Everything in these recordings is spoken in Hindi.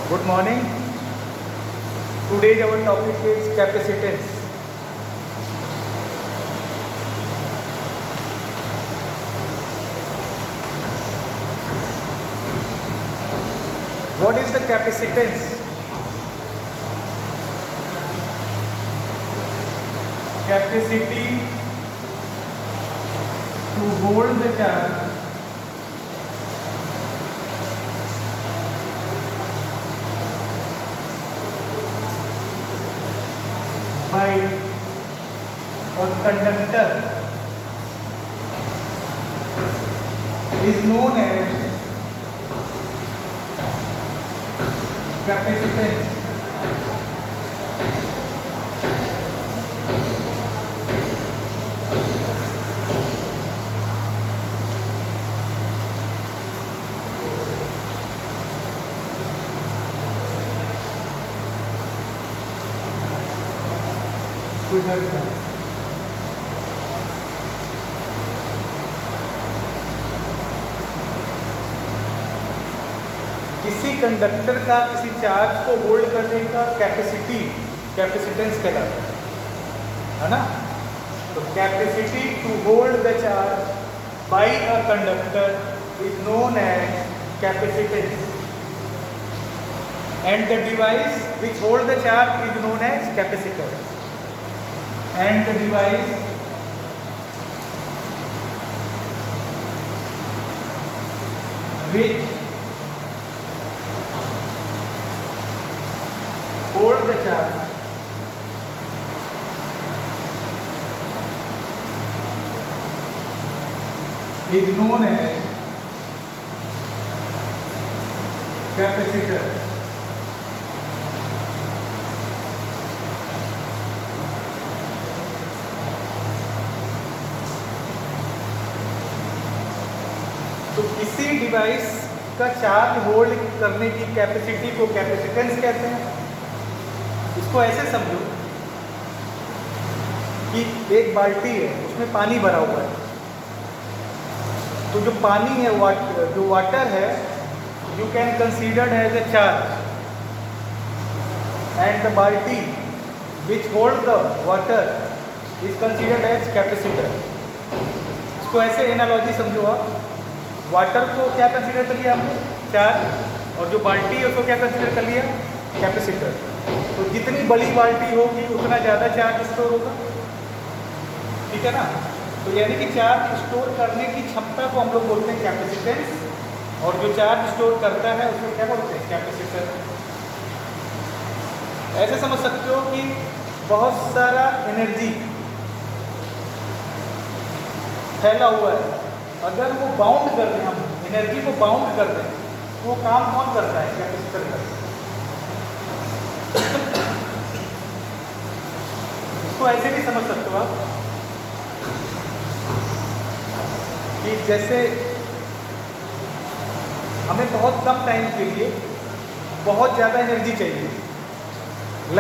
Good morning. Today our topic is capacitance. What is the capacitance? Capacity to hold the charge by a conductor is known as capacitance. किसी कंडक्टर का किसी चार्ज को होल्ड करने का कैपेसिटेंस कहलाता है ना। तो capacity to hold the charge by a conductor is known as capacitance and the device which hold the charge is known as capacitor and the device which hold the charge is known as capacitor. तो किसी डिवाइस का चार्ज होल्ड करने की कैपेसिटी को कैपेसिटेंस कहते हैं। इसको ऐसे समझो कि एक बाल्टी है, उसमें पानी भरा हुआ है। तो जो पानी है, जो वाटर है, you can consider as a charge and the बाल्टी which hold the water is considered as capacitor. इसको ऐसे एनालॉजी समझो आप, वाटर को क्या कंसीडर कर लिया हमने, चार्ज, और जो बाल्टी है उसको क्या कंसीडर कर लिया, कैपेसिटर। तो जितनी बड़ी बाल्टी होगी उतना ज़्यादा चार्ज स्टोर होगा, ठीक है ना। तो यानी कि चार्ज स्टोर करने की क्षमता को हम लोग बोलते हैं कैपेसिटेंस, और जो चार्ज स्टोर करता है उसको क्या बोलते हैं, कैपेसिटर। ऐसे समझ सकते हो कि बहुत सारा एनर्जी फैला हुआ है, अगर वो बाउंड कर दें, हम एनर्जी को बाउंड कर दें, तो वो काम कौन करता है, कैपेसिटर करता है। इसको ऐसे भी समझ सकते हो आप कि जैसे हमें बहुत कम टाइम के लिए बहुत ज़्यादा एनर्जी चाहिए,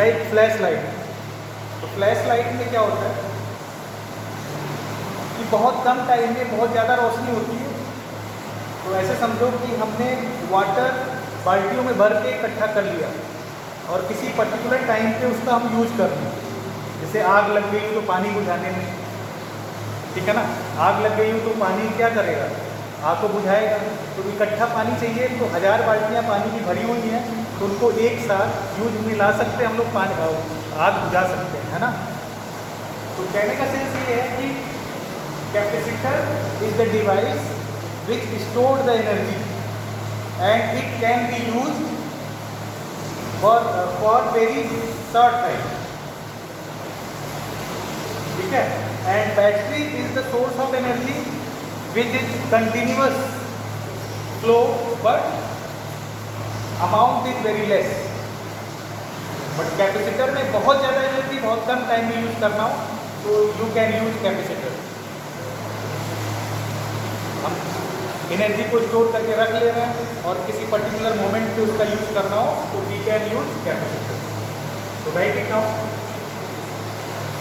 लाइक फ्लैश लाइट। तो फ्लैश लाइट में क्या होता है कि बहुत कम टाइम में बहुत ज़्यादा रोशनी होती है। तो ऐसे समझो कि हमने वाटर बाल्टियों में भर के इकट्ठा कर लिया और किसी पर्टिकुलर टाइम पे उसका हम यूज कर रहे हैं। जैसे आग लग गई तो पानी बुझाने में, ठीक है ना, आग लग गई हो तो पानी क्या करेगा, आग को बुझाएगा। तो इकट्ठा पानी चाहिए, तो 1000 बाल्टियाँ पानी की भरी हुई हैं, तो उनको एक साथ यूज में ला सकते हैं हम लोग, पानी आग बुझा सकते हैं, है ना। तो कहने का सेंस ये है कि capacitor is the device which stored the energy and it can be used for very short time, ठीक है। and battery is the source of energy which is continuous flow but amount is very less। but capacitor में बहुत ज़्यादा एनर्जी बहुत कम टाइम में यूज करना हो तो you can use capacitor। हम एनर्जी को स्टोर करके रख ले रहे हैं और किसी पर्टिकुलर मोमेंट पे उसका यूज करना हो तो वी कैन यूज कैपेसिटर। तो write it now,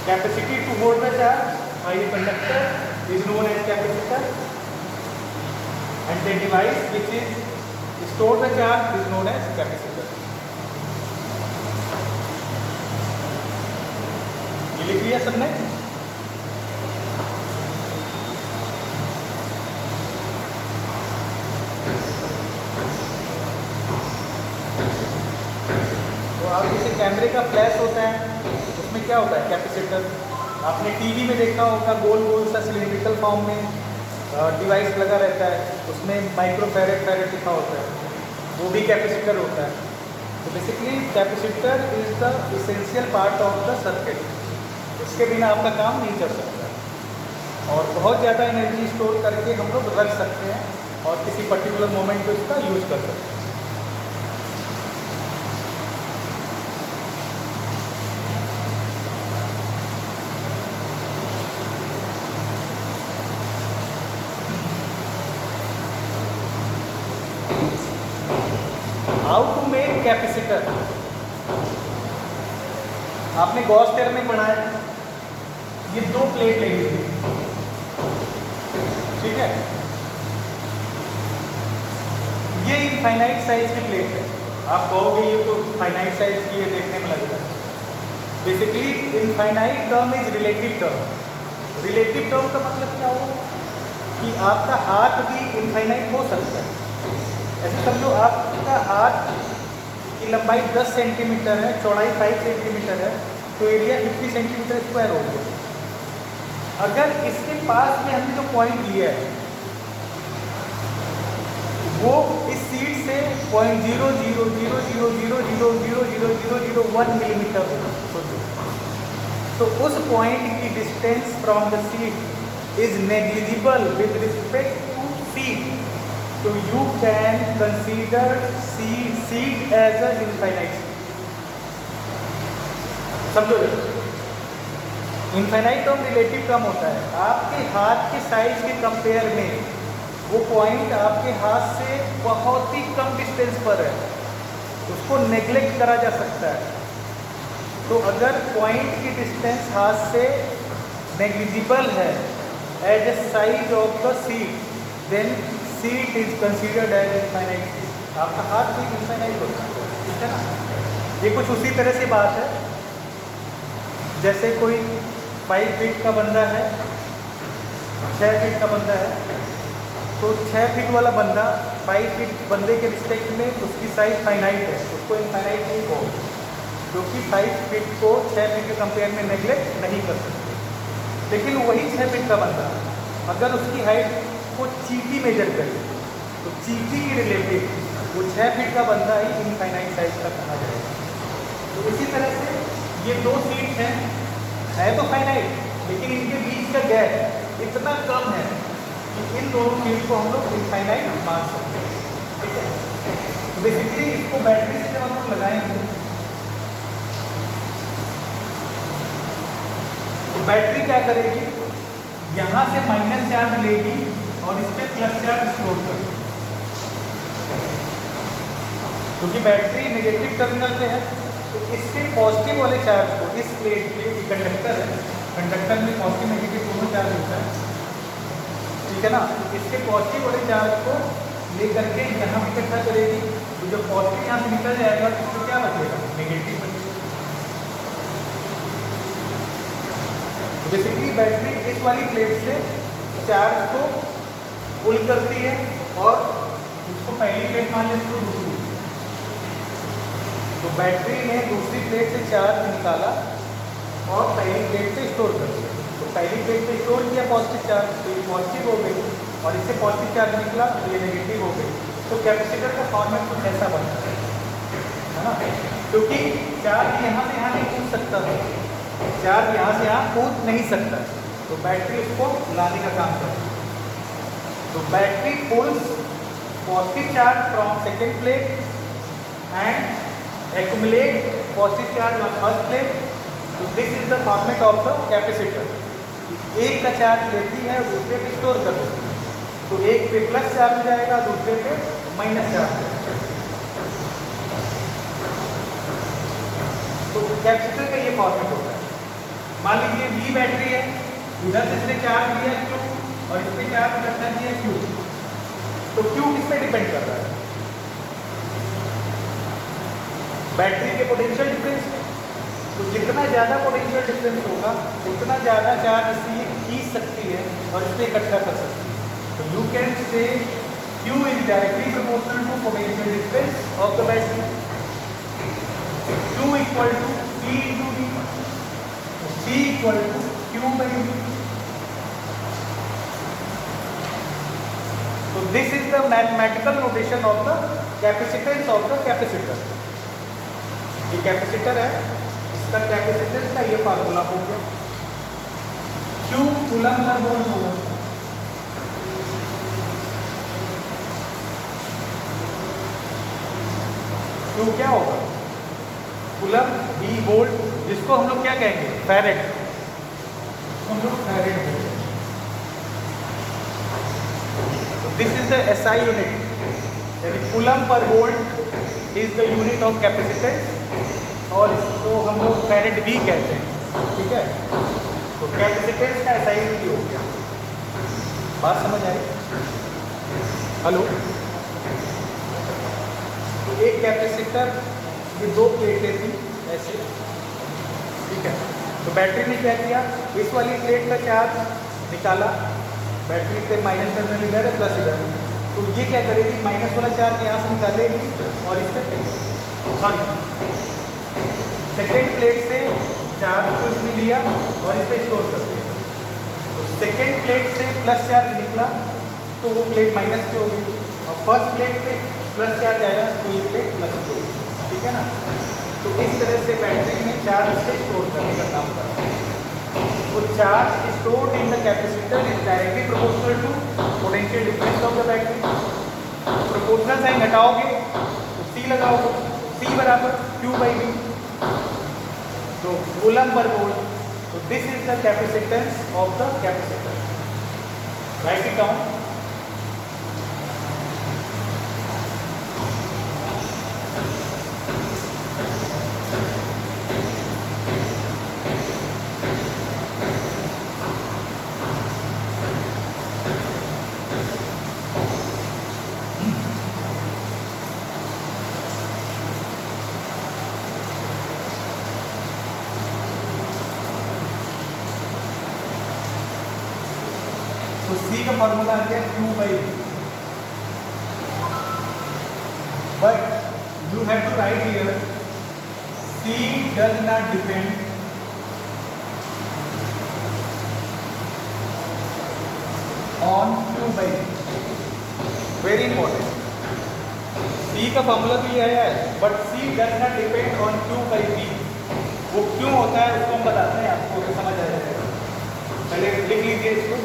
capacity to hold the charge by the conductor is known as capacitor and the device which is store the charge is known as capacitor। ये लिख लिया सबने? तो आप जैसे कैमरे का फ्लैश होता है, उसमें क्या होता है, कैपेसिटर। आपने टीवी में देखा होगा, गोल गोल सा सिलिंड्रिकल फॉर्म में डिवाइस लगा रहता है, उसमें माइक्रोफैरेड लिखा होता है, वो भी कैपेसिटर होता है। तो basically capacitor is the essential part of the circuit, इसके बिना आपका काम नहीं चल सकता। और बहुत ज़्यादा एनर्जी स्टोर करके हम लोग रख सकते हैं और किसी पर्टिकुलर मोमेंट पे उसका यूज कर सकते हैं। How to make capacitor. आपने गॉस थ्योरम में पढ़ा है, ये दो प्लेट लेंगे, ठीक है, ये इनफाइनाइट साइज की प्लेट है। आप कहोगे ये तो फाइनाइट साइज की है, देखने में लगता है। Basically infinite term is relative term. Relative term का मतलब क्या हो कि आपका हाथ भी इनफाइनाइट हो सकता है। ऐसे समझो आपका हाथ की लंबाई 10 सेंटीमीटर है, चौड़ाई 5 सेंटीमीटर है, तो एरिया 50 सेंटीमीटर स्क्वायर हो गया। अगर इसके पास में हमने जो पॉइंट लिया है वो इस सीट से 0.000000000001 मिलीमीटर हो, तो उस पॉइंट की distance from the sheet is negligible with respect to sheet. So you can consider seed as a infinite seed. समझो, इनफाइनाइट टर्म रिलेटिव टर्म होता है। आपके हाथ के साइज के कंपेयर में वो पॉइंट आपके हाथ से बहुत ही कम डिस्टेंस पर है, उसको नेग्लेक्ट करा जा सकता है। तो अगर पॉइंट की डिस्टेंस हाथ से नेग्लिजिबल है as a size of the sheet, then sheet is considered as infinite. आपका हाथ भी इनफाइनाइट होता है, ठीक है ना। ये कुछ उसी तरह से बात है जैसे कोई 5 फीट का बंदा है, 6 फीट का बंदा है, तो 6 फीट वाला बंदा 5 फीट बंदे के रिस्पेक्ट में उसकी साइज फाइनाइट है, उसको इनफाइनाइट नहीं हो, क्योंकि 5 फीट को 6 फीट के कंपेयर में नेग्लेक्ट नहीं कर सकते। लेकिन वही 6 फीट का बंदा अगर उसकी हाइट को चीटी मेजर करें तो चीटी के रिलेटिव वो 6 फीट का बंदा ही इनफाइनाइट साइज का कहा जाएगा। तो इसी तरह से ये दो सीट है तो फाइनाइट, लेकिन इनके बीच का गैप इतना कम है कि इन दोनों सीट को हम लोग इनफाइनाइट मान सकते हैं, ठीक है। तो बेसिकली इसको बैटरी से जब हम लोग लगाएंगे तो बैटरी क्या करेगी, यहाँ से माइनस चार्ज लेगी और इस पर प्लस चार्ज स्टोर करेगी। क्योंकि बैटरी नेगेटिव टर्मिनल पे है, तो इसके पॉजिटिव वाले चार्ज को इस प्लेट पे कंडक्टर है, कंडक्टर में पॉजिटिव नेगेटिव दोनों चार्ज होता है, ठीक है ना। इसके पॉजिटिव वाले चार्ज को लेकर के यहाँ इकट्ठा करेगी, तो जो पॉजिटिव यहाँ से निकल जाएगा तो उसको क्या बचेगा, नेगेटिव बचेगा। बेसिकली बैटरी इस वाली प्लेट से चार्ज को पुल करती है और उसको पहली प्लेट मान लेते तो दूसरी, तो बैटरी ने दूसरी प्लेट से चार्ज निकाला और पहली प्लेट पे स्टोर कर दिया। तो पहली प्लेट पे स्टोर किया पॉजिटिव चार्ज, तो ये पॉजिटिव हो गई और इससे पॉजिटिव चार्ज निकला तो ये नेगेटिव हो गई। तो कैपेसिटर का फॉर्मेट कुछ ऐसा बनता है ना, क्योंकि चार्ज यहाँ से यहाँ नहीं कूद सकता था, चार्ज यहाँ से यहाँ कूद नहीं सकता, तो बैटरी उसको लाने का काम करती है। तो battery pulls positive charge from second plate and accumulate positive charge on first plate. So this is the format of the capacitor. एक का चार्ज लेती है दूसरे पे स्टोर कर देती है, तो एक पे प्लस चार्ज जाएगा दूसरे पे माइनस चार्ज जाएगा। तो कैपेसिटर का ये फॉर्मेट होता है। मान लीजिए V बैटरी है, इधर से इसने चार्ज लिया Q और इस पे चार्ज इकट्ठा किया Q, तो Q किस पे डिपेंड कर रहा है, बैटरी के पोटेंशियल डिफरेंस। तो जितना ज़्यादा पोटेंशियल डिफरेंस होगा उतना ज़्यादा चार्ज इससे खींच सकती है और इससे इकट्ठा कर सकती है। तो you can say Q is directly proportional to potential difference of the battery. Q equal to C into V. C equal to Q by V. So this is the mathematical notation of the capacitance of the capacitor. ये कैपेसिटर है, इसका कैपेसिटेंस का ये फार्मूला हो गया। Q कूलम पर वोल्ट होगा। Q क्या होगा? कूलम B वोल्ट, जिसको हम लोग क्या कहेंगे? फैरेड। हम लोग फैरेड बोलते हैं। This is the SI unit, यानी coulomb per volt is the unit of capacitance और इसको हम लोग फैरेड भी कहते हैं। ठीक है, तो कैपेसिटेंस का SI यूनिट हो गया। बात समझ आई? हेलो, एक कैपेसिटर, ये दो प्लेटें थी ऐसे, ठीक है। तो बैटरी ने क्या किया, इस वाली प्लेट का चार्ज निकाला, बैटरी से माइनस टर्मिनल इधर है, प्लस इधर, तो ये क्या करेगी, माइनस वाला चार्ज यहाँ से निकालेगी और इस पर सॉरी सेकेंड प्लेट से चार्ज को इसने लिया और इस पर स्टोर कर दिया। तो सेकेंड प्लेट से प्लस चार्ज निकला तो वो प्लेट माइनस की होगी और फर्स्ट प्लेट पे प्लस चार्ज आया तो ये प्लेट प्लस की होगी। ठीक है ना, तो इस तरह से बैटरी में चार्ज से स्टोर करने का काम करता है। तो charge stored in the capacitor is directly proportional to potential difference of the battery. Proportional sign हटाओगे तो C लगाओगे, C बराबर Q बाई V, तो कूलम पर वोल्ट। तो this is the capacitance of the capacitor. Right it down. तो C का फॉर्मूला आ गया Q by V, but you have to write here C does not depend on Q by V। Very important, C का फॉर्मूला तो ये है, but C does not depend on Q by V। वो क्यों होता है उसको हम बताते हैं आपको, तो समझ आ जाएगा। पहले लिख लीजिए इसको।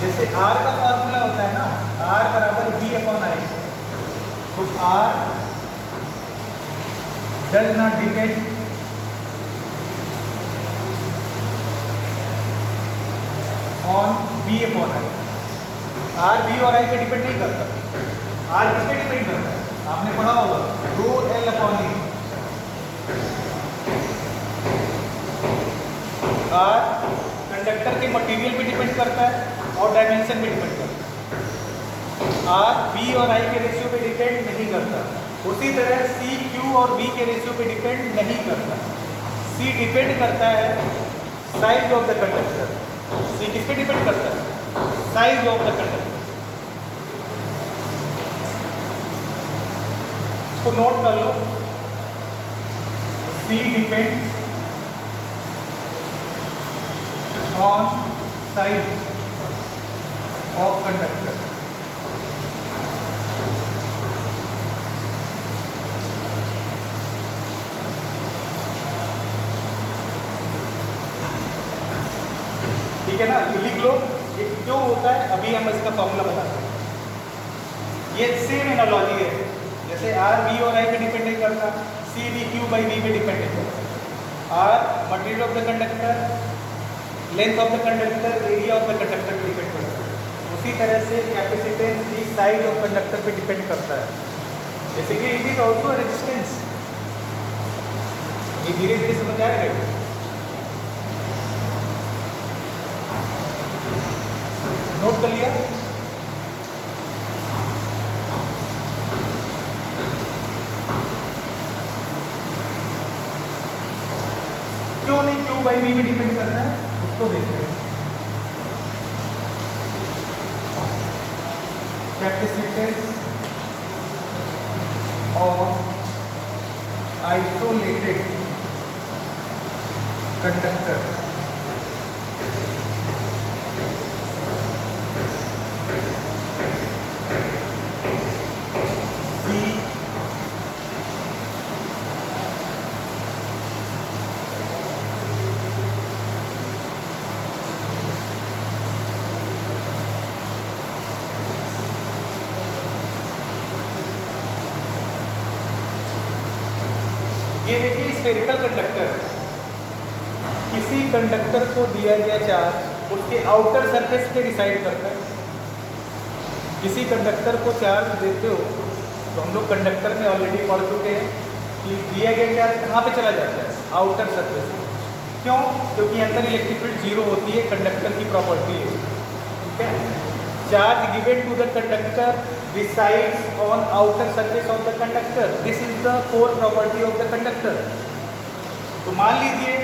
जैसे R का फॉर्मूला होता है ना, R बराबर V अपॉन I, तो R does not depend on V upon I। R V और I पे डिपेंड नहीं करता। R किस पे डिपेंड करता है? आपने पढ़ा होगा रो L upon E। R conductor के मटेरियल पे डिपेंड करता है और डायमेंशन पे डिपेंड करता है। R B और I के रेशियो पे डिपेंड नहीं करता। उसी तरह C Q और V के रेशियो पे डिपेंड नहीं करता। C डिपेंड करता है size of the conductor. C किस पे डिपेंड करता है? Size of the conductor. इसको नोट कर लो, C depend on size of conductor. ठीक है ना, ये लिख लो। ये क्यों होता है अभी हम इसका फॉर्मूला बताते हैं। ये सेम एनालॉजी है, जैसे R V और I पे डिपेंड नहीं करता, C V Q by V पे डिपेंड नहीं करता। R material of the conductor, length of the conductor, area of the conductor पे डिपेंड करता है। उसी तरह से कैपेसिटेंस भी साइज ऑफ कंडक्टर पे डिपेंड करता है। Basically it is also resistance. ये धीरे धीरे समझ आएगा। नोट कर लिया? बाई वी भी डिपेंड करता है, उसको देखते हैं। कैपेसिटेंस ऑफ आइसोलेटेड कंडक्टर ये देखिए स्फेरिकल कंडक्टर, किसी कंडक्टर को दिया गया चार्ज उसके आउटर सरफेस पे डिसाइड करता है। किसी कंडक्टर को चार्ज देते हो तो हम लोग कंडक्टर में ऑलरेडी पढ़ चुके हैं कि दिया गया चार्ज कहाँ पे चला जाता है, आउटर सरफेस पे। क्यों? क्योंकि अंदर इलेक्ट्रिक फील्ड जीरो होती है, कंडक्टर की प्रॉपर्टी है। ठीक है, charge given to the conductor resides on outer surface of the conductor. This is the core property of the conductor. तो मान लीजिए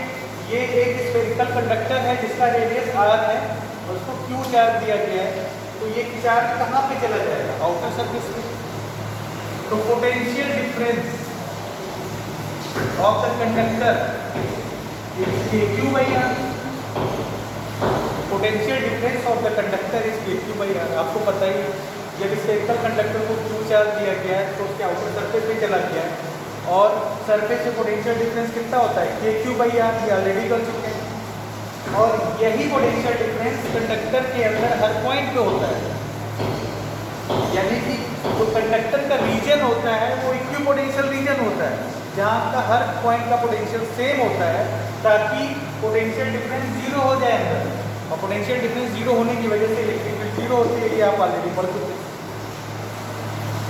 ये एक स्फेरिकल कंडक्टर है जिसका रेडियस r है और उसको q चार्ज दिया गया है, तो ये चार्ज कहाँ पे चला जाएगा, आउटर सरफेस पे। तो potential difference of the conductor is kq by r। Potential difference of the conductor is kq by r। आपको पता ही, जब स्फेरिकल कंडक्टर को q चार्ज दिया गया है तो उसके आउटर सरफेस पे चला गया है, और सरफेस से पोटेंशियल डिफरेंस कितना होता है, kq by r, ये ऑलरेडी कर चुके हैं। और यही पोटेंशियल डिफरेंस कंडक्टर के अंदर हर पॉइंट पे होता है, यानी कि जो कंडक्टर का रीजन होता है वो इक्विपोटेंशियल रीजन होता है, जहाँ का हर पॉइंट का पोटेंशियल सेम होता है, ताकि पोटेंशियल डिफरेंस जीरो हो जाए अंदर। और पोटेंशियल डिफरेंस जीरो होने की वजह से इलेक्ट्रिक फील्ड जीरो होती है, ये आप ऑलरेडी पढ़ चुके हैं।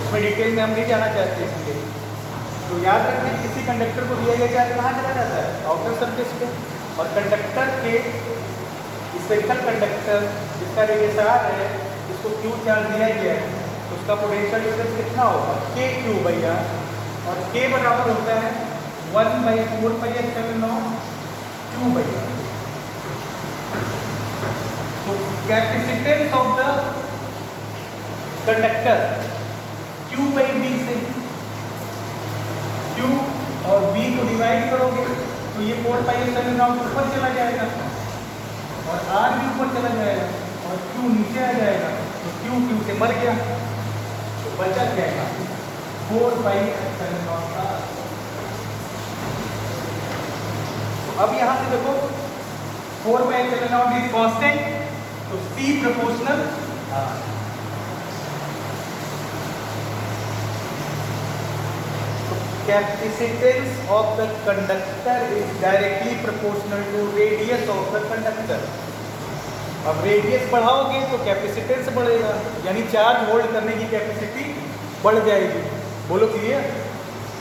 इसमें डिटेल में हम नहीं जाना चाहते इसलिए। तो याद रखें, किसी कंडक्टर को दिया गया चार्ज कहाँ चला जाता है, आउटर सरफेस पे। और कंडक्टर के स्फेरिकल कंडक्टर जिसका रेडियस r है, इसको q चार्ज दिया गया है, तो उसका पोटेंशियल डिफरेंस कितना होगा, kq by r। और k बराबर होता है 1/4πε0 q by r। तो capacitance of the conductor q by b से, q और b को डिवाइड करोगे तो ये 4πε0 ऊपर चला जाएगा और r भी ऊपर चला जाएगा और q नीचे आ जाएगा, तो q से मर गया, तो बचा जाएगा 4πε0 r। तो अब यहाँ से देखो 4πε0 इज कांस्टेंट, तो c proportional r। Capacitance of the conductor is directly proportional to radius of the conductor। अब रेडियस बढ़ाओगे तो कैपेसिटेंस बढ़ेगा, यानी चार्ज होल्ड करने की कैपेसिटी बढ़ जाएगी। बोलो क्लियर?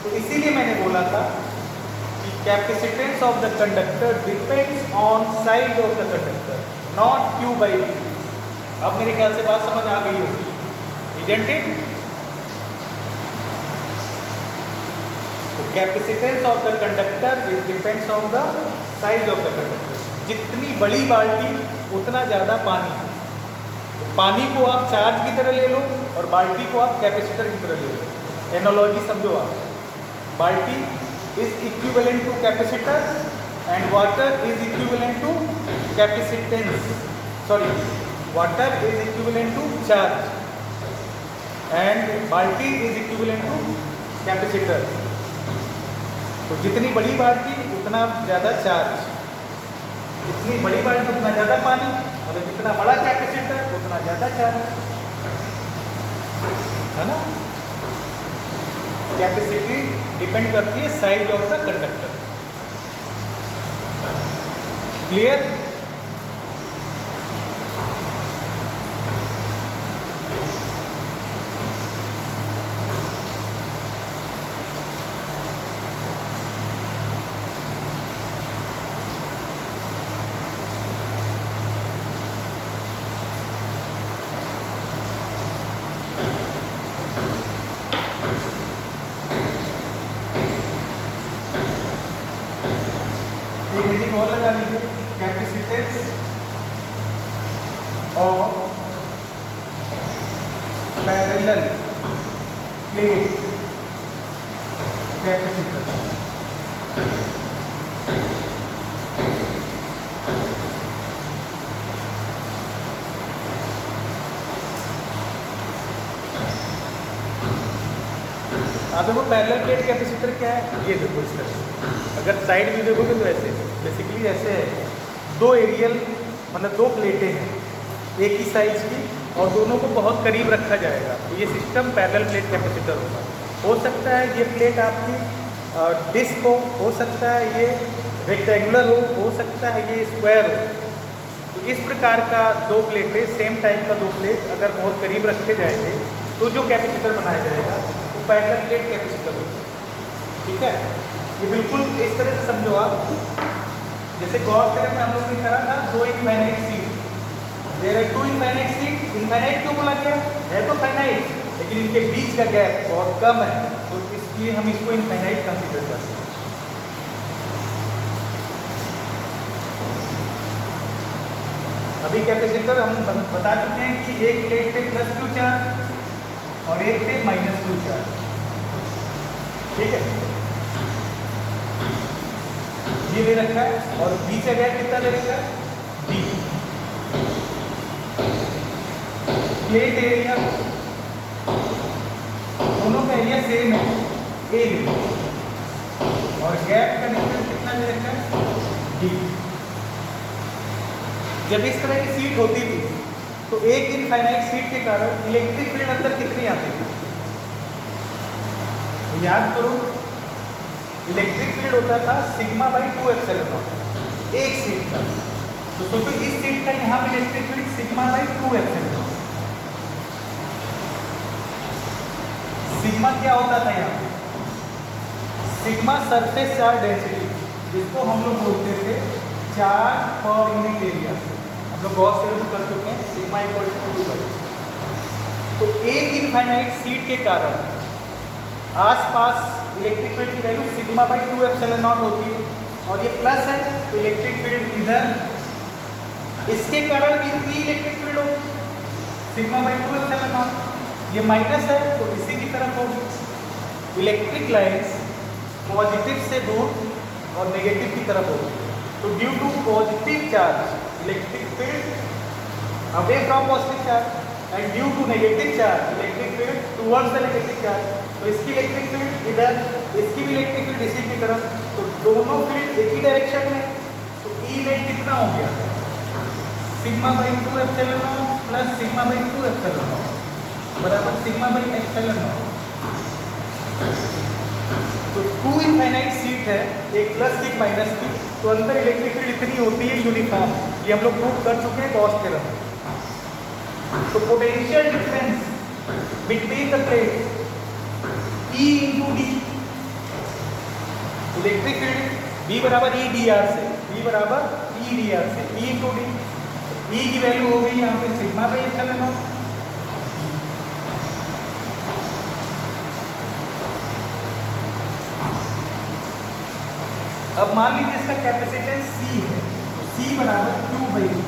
तो इसीलिए मैंने बोला था कि capacitance of the conductor depends on size of the conductor, not q by v। अब मेरे ख्याल से बात समझ आ गई होगी, isn't it? Capacitance of the conductor is depends on the size of the conductor. जितनी बड़ी बाल्टी उतना ज़्यादा पानी। तो पानी को आप चार्ज की तरह ले लो और बाल्टी को आप कैपेसिटर की तरह ले लो। एनालॉजी समझो आप, बाल्टी is equivalent to capacitor and water is equivalent to capacitance, sorry water is equivalent to charge and बाल्टी इज इक्विवेलेंट टू कैपेसिटर। तो जितनी बड़ी बाल्टी उतना ज़्यादा चार्ज, जितनी बड़ी बाल्टी उतना ज़्यादा पानी, और जितना बड़ा कैपेसिटर उतना ज़्यादा चार्ज, है ना। कैपेसिटी डिपेंड करती है size of the conductor. Clear? और लगा लीजिए। of parallel plate capacitor. अब देखो पैरेलल प्लेट कैपेसिटर क्या है, ये देखो इस तरह से, अगर साइड व्यू देखोगे तो ऐसे बेसिकली ऐसे है, दो एरियल मतलब दो प्लेटें हैं एक ही साइज की और दोनों को बहुत करीब रखा जाएगा, तो ये सिस्टम पैरेलल प्लेट कैपेसिटर होगा। हो सकता है ये प्लेट आपकी डिस्क हो सकता है ये रेक्टेंगुलर हो सकता है ये स्क्वायर हो। तो इस प्रकार का दो प्लेटें, सेम टाइप का दो प्लेट अगर बहुत करीब रखे जाएंगे तो जो कैपेसिटर बनाया जाएगा वो पैरेलल प्लेट कैपेसिटर होगा। ठीक है, ये बिल्कुल इस तरह से समझो आप, जैसे गॉस थ्योरम में हम लोग ने करा था दो infinite sheet, there are two infinite sheet. Infinite क्यों बोला गया है, तो फाइनाइट, लेकिन इनके बीच का गैप बहुत कम है, तो इसलिए हम इसको इनफाइनाइट कंसीडर करते हैं। अभी कैपेसिटर हम बता चुके हैं कि एक प्लेट पे प्लस क्यू चार्ज और एक पे माइनस क्यू चार्ज। ठीक है, ये ले रखा है और बी का गैप कितना ले रखा है, डी। प्लेट एरिया दोनों का एरिया सेम है, ए ले, और गैप का डिफरेंस कितना ले रखा है, डी। जब इस तरह की सीट होती थी तो एक इनफाइनाइट सीट के कारण इलेक्ट्रिक फील्ड अंदर कितनी आती थी, तो याद करो, इलेक्ट्रिक फील्ड होता था सिग्मा बाई 2 एप्सिलॉन नॉट एक सीट का। तो सोचो इस सीट का यहाँ पे electric field sigma by 2 epsilon not. Sigma क्या होता था यहाँ पे, सिग्मा सरफेस चार्ज डेंसिटी, जिसको हम लोग बोलते the charge per unit area. हम लोग गॉस थ्योरम कर चुके हैं, सिग्मा इक्वल टू 2। तो एक इनफाइनाइट सीट के कारण आसपास इलेक्ट्रिक फील्ड की value sigma by 2 epsilon not होती है, और ये प्लस है तो इलेक्ट्रिक फील्ड इधर, इसके कारण भी इलेक्ट्रिक फील्ड होगी सिग्मा बाई 2 एप्सिलॉन नॉट। ये माइनस है तो इसी की तरफ होगी। इलेक्ट्रिक लाइन्स पॉजिटिव से दूर और नेगेटिव की तरफ होगी, तो due to positive charge electric field away from positive charge and due to negative charge electric field towards the negative charge. तो इसकी इलेक्ट्रिक फील्ड इधर, इसकी भी इलेक्ट्रिक फील्ड इसी की तरफ, तो दोनों फील्ड एक ही डायरेक्शन में, तो ई नेट कितना हो गया, sigma by 2 epsilon not plus sigma by 2 epsilon not बराबर सिग्मा बाई एप्सिलॉन नॉट। तो 2 इनफाइनाइट सीट है, एक प्लस एक माइनस की, तो अंदर इलेक्ट्रिक फील्ड इतनी होती है यूनिफॉर्म, ये हम लोग प्रूव कर चुके हैं गॉस थ्योरम। तो potential difference between the plate E into D, electric field B बराबर ई डी आर से, B बराबर ई डी आर से, E इंटू डी, E की वैल्यू हो गई यहाँ पे सिग्मा बाई एप्सिलॉन नॉट। अब मान लीजिए इसका कैपेसिटेंस C है, तो C बराबर Q बाई E,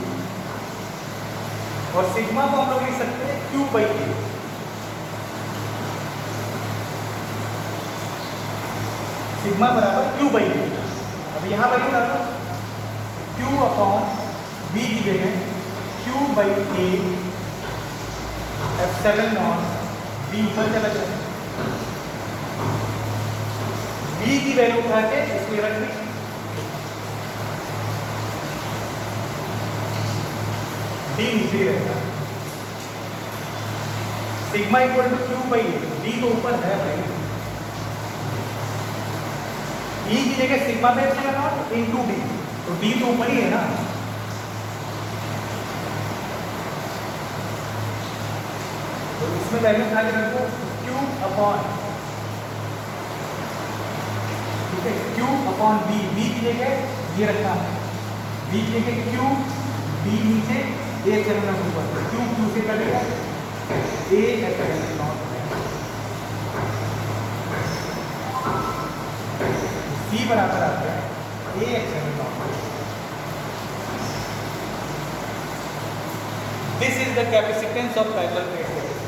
और सिग्मा को हम लोग लिख सकते हैं Q बाई E। सिग्मा बराबर Q बाई E। अब यहाँ वैल्यू डालो, Q अपॉन B की जगह Q by A epsilon not B ऊपर चला जाए, B की वैल्यू उठा के इसमें रख दी, D नीचे रहेगा, sigma equal to Q by A, D तो ऊपर है भाई, E की जगह sigma by epsilon not into D, तो D तो ऊपर ही है ना, तो इसमें वैल्यू उठा के रखो Q अपॉन, ठीक है, Q अपॉन B, B की जगह ये रखना है, B की जगह Q, D नीचे A एप्सिलॉन नॉट ऊपर, Q से कटेगा A एप्सिलॉन नॉट, C बराबर आता है A epsilon not. This is the capacitance of parallel plate capacitor.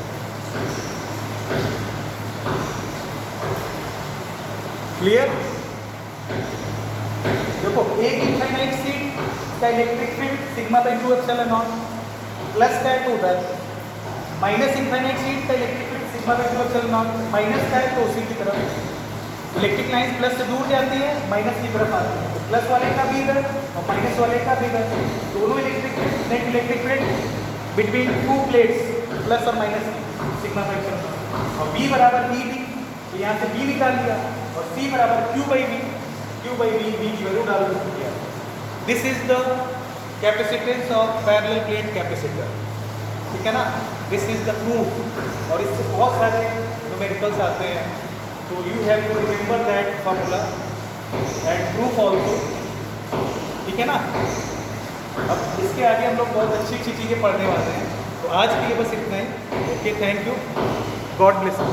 Clear? देखो एक इनफाइनाइट सीट का electric field sigma by 2 epsilon not, plus का है तो उधर, माइनस इनफाइनाइट सीट का electric field sigma by 2 epsilon not, minus का है तो उसी की तरफ इलेक्ट्रिक लाइन प्लस से दूर जाती है, माइनस की तरफ आती है, तो प्लस वाले का भी इधर और माइनस वाले का भी इधर, दोनों electric field, net electric field between two plates plus और minus sigma by epsilon naught, और बी बराबर बी डी, तो यहाँ से बी निकाल लिया, और सी बराबर क्यू बाई बी की वैल्यू डाल दिया। This is the capacitance of parallel plate capacitor, ठीक है ना? दिस इज द प्रूफ, और इससे बहुत सारे न्यूमेरिकल्स आते हैं, तो you have to remember that formula and proof also, ठीक है ना? अब इसके आगे हम लोग बहुत अच्छी अच्छी चीज़ें पढ़ने वाले हैं, तो आज के लिए बस इतना ही। Okay, thank you, God bless you.